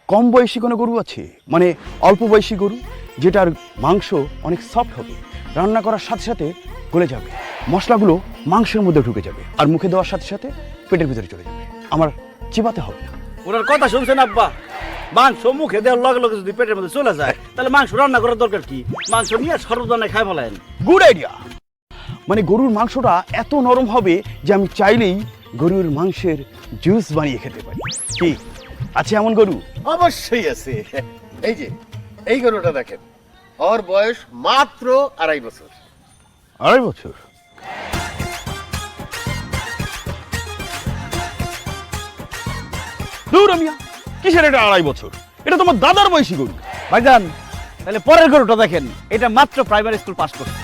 কম বয়সী কোনো গরু আছে, মানে অল্প বয়সী গরু যেটার মাংস অনেক সফট হবে, রান্না করার সাথে সাথে গলে যাবে, মশলাগুলো মাংসের মধ্যে ঢুকে যাবে, আর মুখে দেওয়ার সাথে সাথে পেটের ভিতরে চলে যাবে, আমার চিবাতে হবে না। ওনার কথা শুনছেন আব্বা? মাংস মুখে দেওয়ার লগে লগে যদি পেটের মধ্যে চলে যায় তাহলে মাংস রান্না করার দরকার কি? মাংস নিয়ে সর্বজনে খাই ফেলেন। Good idea. মানে গরুর মাংসটা এত নরম হবে যে আমি চাইলেই গরুর মাংসের জুস বানিয়ে খেতে পারি। কি আছে এমন গরু? অবশ্যই আছে। এই যে এই গরুটা দেখেন, ওর বয়স মাত্র 2.5 বছর। 2.5 বছর? দূর মিয়া, কিসের এটা 2.5 বছর? এটা তোমার দাদার বয়সী গরু। ভাইজান, তাহলে পরের গরুটা দেখেন, এটা মাত্র প্রাইমারি স্কুল পাস করছে।